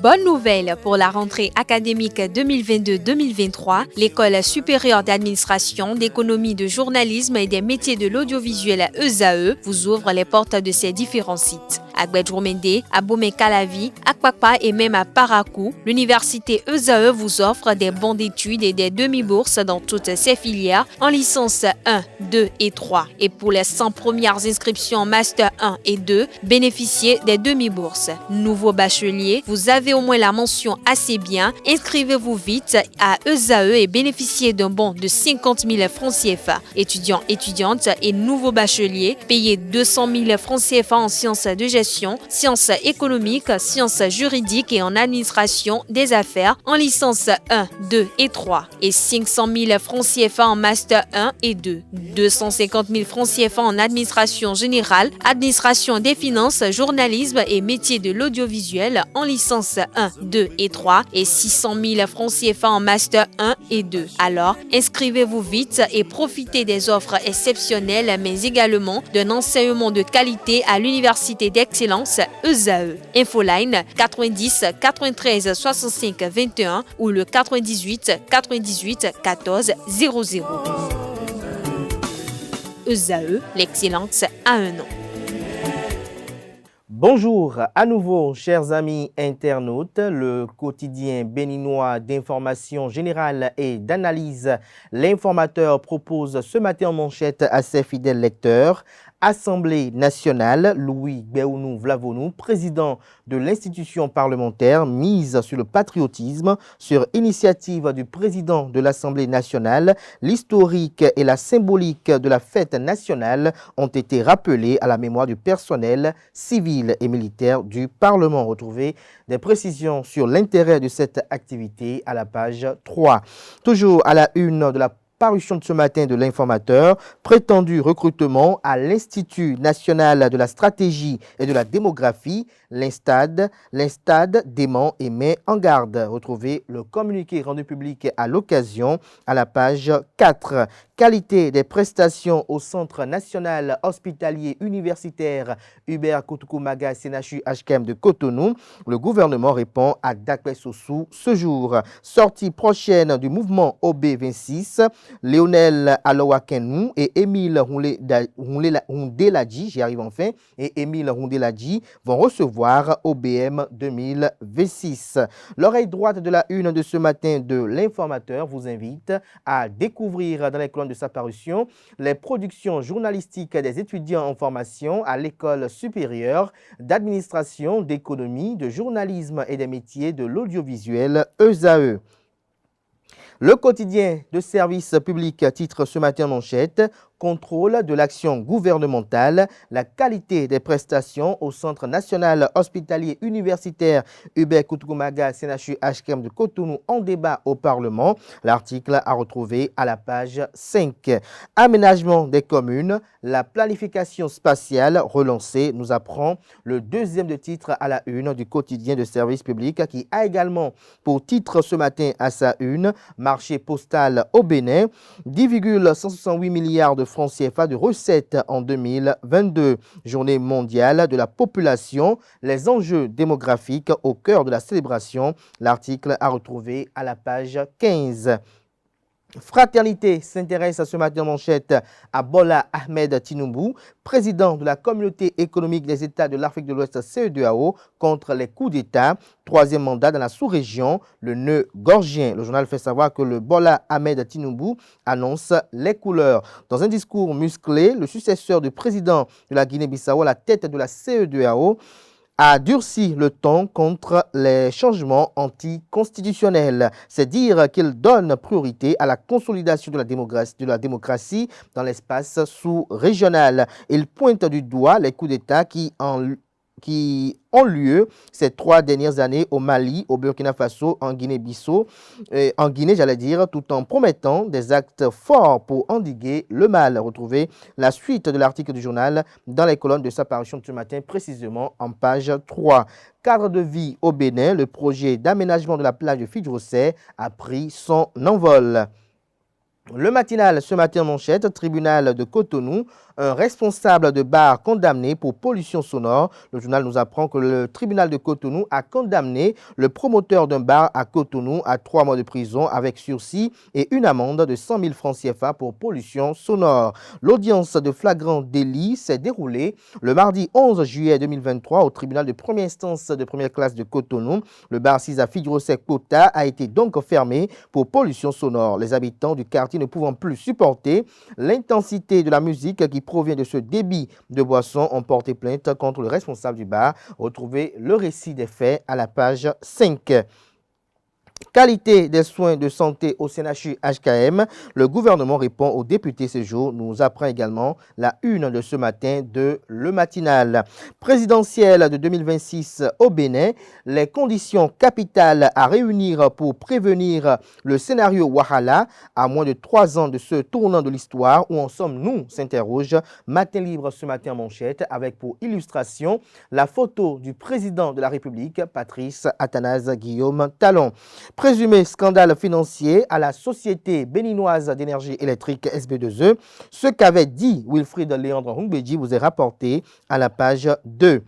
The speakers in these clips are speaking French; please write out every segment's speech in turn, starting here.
Bonne nouvelle pour la rentrée académique 2022-2023, l'École supérieure d'administration, d'économie, de journalisme et des métiers de l'audiovisuel ESAE vous ouvre les portes de ses différents sites. À Gbedjomende, à Bomé-Calavi, à Kpakpa et même à Parakou, l'université ESAE vous offre des bons d'études et des demi-bourses dans toutes ses filières en licence 1, 2 et 3. Et pour les 100 premières inscriptions en master 1 et 2, bénéficiez des demi-bourses. Nouveau bachelier, vous avez au moins la mention assez bien. Inscrivez-vous vite à ESAE et bénéficiez d'un bon de 50 000 francs CFA. Étudiants, étudiantes et nouveaux bacheliers, payez 200 000 francs CFA en sciences de gestion, sciences économiques, sciences juridiques et en administration des affaires en licence 1, 2 et 3 et 500 000 francs CFA en master 1 et 2, 250 000 francs CFA en administration générale, administration des finances, journalisme et métiers de l'audiovisuel en licence 1, 2 et 3 et 600 000 francs CFA en master 1 et 2. Alors, inscrivez-vous vite et profitez des offres exceptionnelles mais également d'un enseignement de qualité à l'université d'excellence ESAE. Infoline 90 93 65 21 ou le 98 98 14 00. ESAE, l'excellence à un nom. Bonjour à nouveau, chers amis internautes. Le quotidien béninois d'information générale et d'analyse, l'Informateur propose ce matin en manchette à ses fidèles lecteurs. Assemblée nationale, Louis Gbéounou Vlavonou, président de l'institution parlementaire, mise sur le patriotisme, sur initiative du président de l'Assemblée nationale, l'historique et la symbolique de la fête nationale ont été rappelés à la mémoire du personnel civil et militaire du Parlement. Retrouvez des précisions sur l'intérêt de cette activité à la page 3. Toujours à la une de la parution de ce matin de l'Informateur, prétendu recrutement à l'Institut national de la stratégie et de la démographie, l'INSTAD dément et met en garde. Retrouvez le communiqué rendu public à l'occasion à la page 4. Qualité des prestations au Centre national hospitalier universitaire Hubert Koutoukou-Maga CNHU HKM de Cotonou. Le gouvernement répond à Dakwe Sossou ce jour. Sortie prochaine du mouvement OB26, Léonel Alowakenou et Émile Rondeladji, j'y arrive enfin, et Émile Rondeladji vont recevoir OBM 2026. L'oreille droite de la une de ce matin de l'Informateur vous invite à découvrir dans les colonnes de sa parution les productions journalistiques des étudiants en formation à l'école supérieure d'administration, d'économie, de journalisme et des métiers de l'audiovisuel ESAE. Le quotidien de service public titre ce matin manchette « Contrôle de l'action gouvernementale, la qualité des prestations au Centre national hospitalier universitaire Hubert Koutoukou-Maga CNHU HKM de Cotonou en débat au Parlement ». L'article à retrouver à la page 5. Aménagement des communes, la planification spatiale relancée, nous apprend le deuxième de titre à la une du quotidien de service public qui a également pour titre ce matin à sa une marché postal au Bénin, 10,168 milliards de francs CFA de recettes en 2022. Journée mondiale de la population, les enjeux démographiques au cœur de la célébration. L'article à retrouver à la page 15. Fraternité s'intéresse à ce matin manchette à Bola Ahmed Tinubu, président de la communauté économique des États de l'Afrique de l'Ouest CEDEAO contre les coups d'État. Troisième mandat dans la sous-région, le nœud gorgien. Le journal fait savoir que le Bola Ahmed Tinubu annonce les couleurs. Dans un discours musclé, le successeur du président de la Guinée-Bissau à la tête de la CEDEAO a durci le ton contre les changements anticonstitutionnels. C'est dire qu'il donne priorité à la consolidation de la démocratie dans l'espace sous-régional. Il pointe du doigt les coups d'État qui ont lieu ces 3 dernières années au Mali, au Burkina Faso, en Guinée-Bissau, tout en promettant des actes forts pour endiguer le mal. Retrouvez la suite de l'article du journal dans les colonnes de sa parution de ce matin, précisément en page 3. Cadre de vie au Bénin, le projet d'aménagement de la plage de Fidjrosset a pris son envol. Le matinal ce matin manchette, tribunal de Cotonou un responsable de bar condamné pour pollution sonore. Le journal nous apprend que le tribunal de Cotonou a condamné le promoteur d'un bar à Cotonou à 3 mois de prison avec sursis et une amende de 100 000 francs CFA pour pollution sonore. L'audience de flagrant délit s'est déroulée le mardi 11 juillet 2023 au tribunal de première instance de première classe de Cotonou. Le bar Cisa Fidjirosek Kota a été donc fermé pour pollution sonore. Les habitants du quartier ne pouvant plus supporter l'intensité de la musique qui provient de ce débit de boissons ont porté plainte contre le responsable du bar. Retrouvez le récit des faits à la page 5. Qualité des soins de santé au CNHU HKM, le gouvernement répond aux députés ce jour, nous apprend également la une de ce matin de Le Matinal. Présidentielle de 2026 au Bénin, les conditions capitales à réunir pour prévenir le scénario Wahala à moins de 3 ans de ce tournant de l'histoire. Où en sommes-nous, s'interroge Matin Libre ce matin en manchette avec pour illustration la photo du président de la République, Patrice Athanase Guillaume Talon. Présumé scandale financier à la Société béninoise d'énergie électrique SB2E, ce qu'avait dit Wilfried Léandre Hungbeji vous est rapporté à la page 2.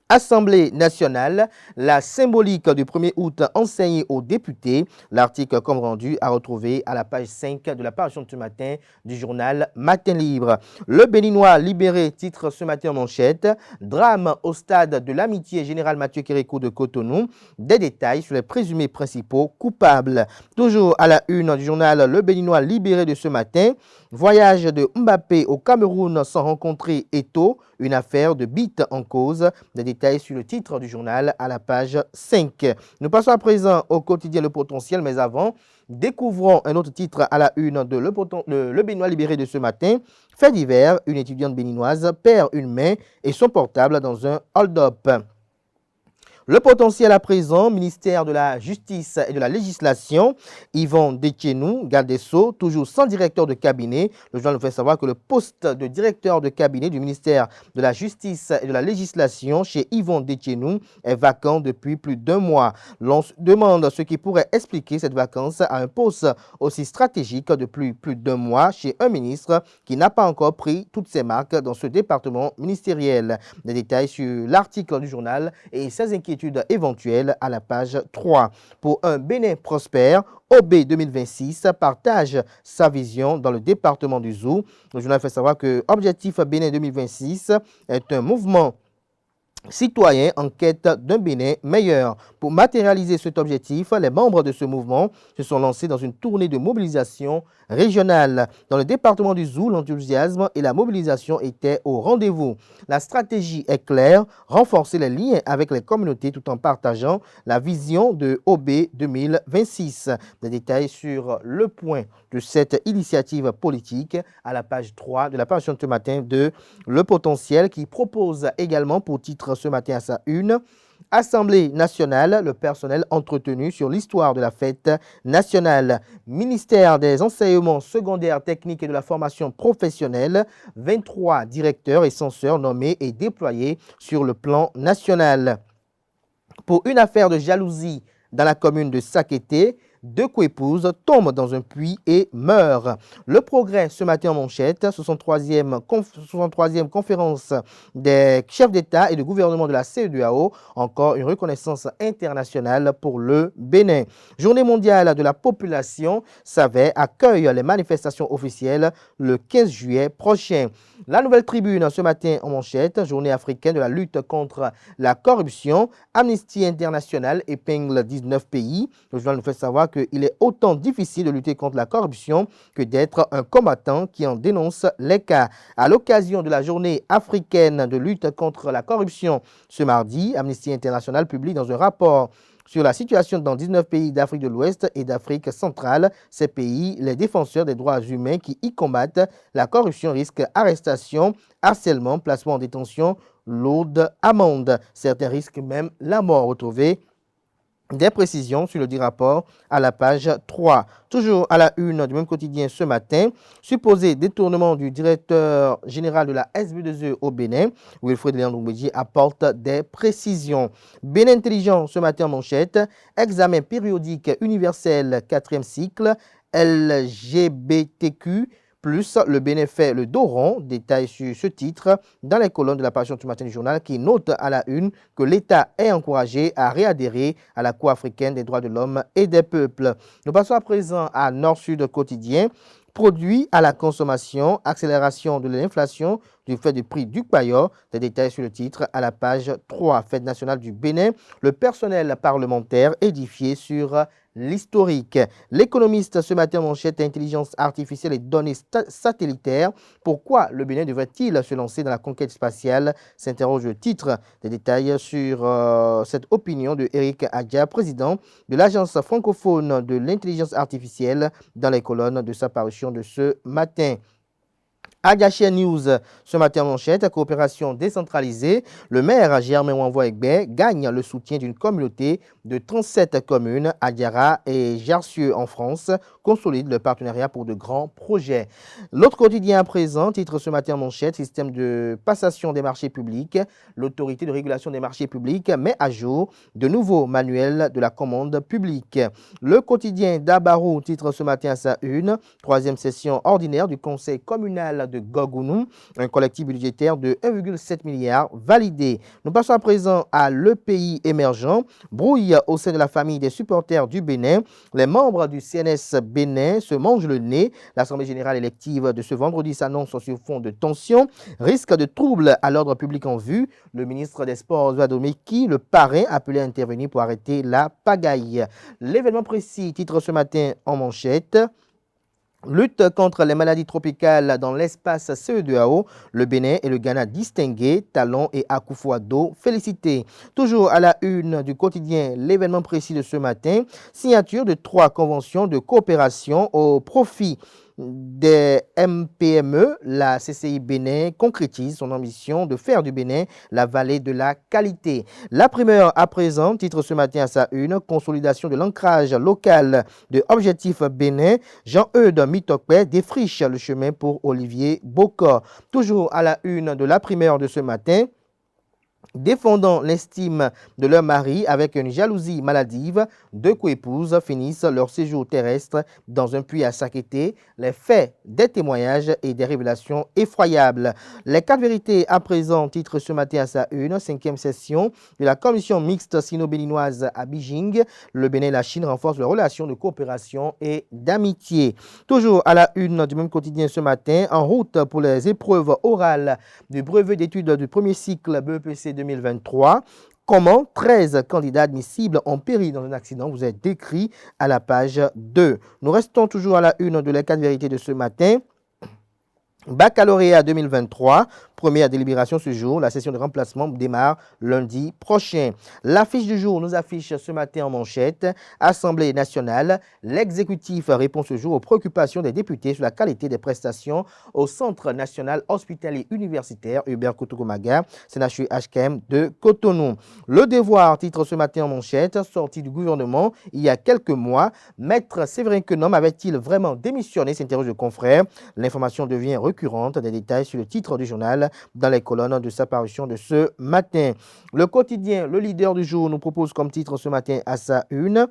Assemblée nationale, la symbolique du 1er août enseignée aux députés. L'article comme rendu à retrouver à la page 5 de la parution de ce matin du journal Matin Libre. Le Béninois libéré titre ce matin en manchette. Drame au stade de l'amitié général Mathieu Kérékou de Cotonou. Des détails sur les présumés principaux coupables. Toujours à la une du journal Le Béninois libéré de ce matin. Voyage de Mbappé au Cameroun sans rencontrer Eto'o. Une affaire de bits en cause. Des détails sur le titre du journal à la page 5. Nous passons à présent au quotidien Le Potentiel, mais avant, découvrons un autre titre à la une de Le Béninois libéré de ce matin. Fait divers, une étudiante béninoise perd une main et son portable dans un hold-up. Le potentiel à présent, ministère de la Justice et de la Législation, Yvon Detchenou, garde des Sceaux, toujours sans directeur de cabinet. Le journal nous fait savoir que le poste de directeur de cabinet du ministère de la Justice et de la Législation chez Yvon Detchenou est vacant depuis plus d'1 mois. L'on se demande ce qui pourrait expliquer cette vacance à un poste aussi stratégique depuis plus d'1 mois chez un ministre qui n'a pas encore pris toutes ses marques dans ce département ministériel. Des détails sur l'article du journal et ses inquiétudes éventuelles à la page 3. Pour un Bénin prospère, OB 2026 partage sa vision dans le département du Zou. Le journal fait savoir que Objectif Bénin 2026 est un mouvement citoyens en quête d'un Bénin meilleur. Pour matérialiser cet objectif, les membres de ce mouvement se sont lancés dans une tournée de mobilisation régionale. Dans le département du Zou, l'enthousiasme et la mobilisation étaient au rendez-vous. La stratégie est claire, renforcer les liens avec les communautés tout en partageant la vision de OB 2026. Des détails sur le point de cette initiative politique à la page 3 de la parution de ce matin de Le Potentiel qui propose également pour titre ce matin à sa une. Assemblée nationale, le personnel entretenu sur l'histoire de la fête nationale. Ministère des enseignements secondaires techniques et de la formation professionnelle, 23 directeurs et censeurs nommés et déployés sur le plan national. Pour une affaire de jalousie dans la commune de Sakété, 2 coépouses tombent dans un puits et meurent. Le Progrès ce matin en manchette, 63e conférence des chefs d'État et de gouvernement de la CEDEAO, encore une reconnaissance internationale pour le Bénin. Journée mondiale de la population, Savet accueille les manifestations officielles le 15 juillet prochain. La Nouvelle Tribune ce matin en manchette, journée africaine de la lutte contre la corruption. Amnesty International épingle 19 pays. Le journal nous fait savoir qu'il est autant difficile de lutter contre la corruption que d'être un combattant qui en dénonce les cas. À l'occasion de la journée africaine de lutte contre la corruption ce mardi, Amnesty International publie dans un rapport sur la situation dans 19 pays d'Afrique de l'Ouest et d'Afrique centrale. Ces pays, les défenseurs des droits humains qui y combattent la corruption risquent arrestation, harcèlement, placement en détention, lourde amende. Certains risquent même la mort. Retrouvée des précisions sur le dit rapport à la page 3. Toujours à la une du même quotidien ce matin, supposé détournement du directeur général de la SB2E au Bénin, Wilfried Léandre Hungbeji apporte des précisions. Bénin Intelligent ce matin en manchette, examen périodique universel 4e cycle, LGBTQ, plus, le Bénin fait le dos rond. Détail sur ce titre dans les colonnes de la parution du matin du journal qui note à la une que l'État est encouragé à réadhérer à la Cour africaine des droits de l'homme et des peuples. Nous passons à présent à Nord-Sud quotidien. Produits à la consommation, accélération de l'inflation du fait du prix du paillot. Des détails sur le titre à la page 3. Fête nationale du Bénin, le personnel parlementaire édifié sur l'historique. L'économiste ce matin manchette intelligence artificielle et données satellitaires. Pourquoi le Bénin devrait-il se lancer dans la conquête spatiale? S'interroge le titre. Des détails sur cette opinion de Eric Adja, président de l'agence francophone de l'intelligence artificielle, dans les colonnes de sa parution de ce matin. Agaché News, ce matin en manchette, coopération décentralisée. Le maire Germain Wanvoa-Egbe gagne le soutien d'une communauté de 37 communes, Adiara et Jarcieux en France, consolide le partenariat pour de grands projets. L'autre quotidien à présent, titre ce matin en manchette, système de passation des marchés publics. L'autorité de régulation des marchés publics met à jour de nouveaux manuels de la commande publique. Le quotidien d'Abarou, titre ce matin à sa une, troisième session ordinaire du conseil communal de Gogounou, un collectif budgétaire de 1,7 milliard validé. Nous passons à présent à Le Pays émergent. Brouille au sein de la famille des supporters du Bénin. Les membres du CNS Bénin se mangent le nez. L'Assemblée générale élective de ce vendredi s'annonce sur fond de tension. Risque de troubles à l'ordre public en vue. Le ministre des Sports, Vadomeki, le parrain, appelé à intervenir pour arrêter la pagaille. L'événement précis, titre ce matin en manchette. Lutte contre les maladies tropicales dans l'espace CE2AO, le Bénin et le Ghana distingués, Talon et Akufo-Addo félicités. Toujours à la une du quotidien, l'événement précis de ce matin, signature de 3 conventions de coopération au profit des MPME. La CCI Bénin concrétise son ambition de faire du Bénin la vallée de la qualité. La primeur à présent, titre ce matin à sa une, consolidation de l'ancrage local de Objectif Bénin. Jean-Eudes Mitokpe défriche le chemin pour Olivier Bocor. Toujours à la une de la primeur de ce matin, défendant l'estime de leur mari avec une jalousie maladive, 2 coépouses finissent leur séjour terrestre dans un puits à Sakété. Les faits, des témoignages et des révélations effroyables. Les 4 vérités à présent, titre ce matin à sa une, 5e session de la commission mixte sino-béninoise à Beijing. Le Bénin et la Chine renforcent leurs relations de coopération et d'amitié. Toujours à la une du même quotidien ce matin, en route pour les épreuves orales du brevet d'études du premier cycle BEPC 2023. Comment 13 candidats admissibles ont péri dans un accident vous est décrit à la page 2. Nous restons toujours à la une de les 4 vérités de ce matin. Baccalauréat 2023, première délibération ce jour. La session de remplacement démarre lundi prochain. L'affiche du jour nous affiche ce matin en manchette. Assemblée nationale, l'exécutif répond ce jour aux préoccupations des députés sur la qualité des prestations au Centre national hospitalier universitaire Hubert Koutoukomaga, CNHU HKM de Cotonou. Le Devoir titre ce matin en manchette, sortie du gouvernement il y a quelques mois. Maître Séverin Quenom avait-il vraiment démissionné, s'interroge le confrère. L'information devient récurrente. Des détails sur le titre du journal dans les colonnes de sa parution de ce matin. Le quotidien, le leader du jour, nous propose comme titre ce matin à sa une.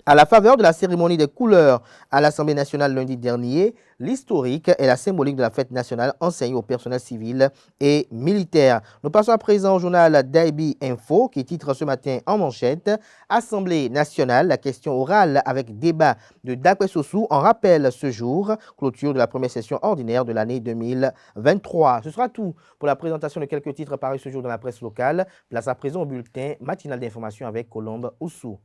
À la faveur de la cérémonie des couleurs à l'Assemblée nationale lundi dernier, l'historique et la symbolique de la fête nationale enseignée au personnel civil et militaire. Nous passons à présent au journal Daibi Info qui titre ce matin en manchette « Assemblée nationale, la question orale avec débat de Dakwe Sossou en rappel ce jour, clôture de la première session ordinaire de l'année 2023 ». Ce sera tout pour la présentation de quelques titres parus ce jour dans la presse locale. Place à présent au bulletin matinal d'information avec Colombe Oussou.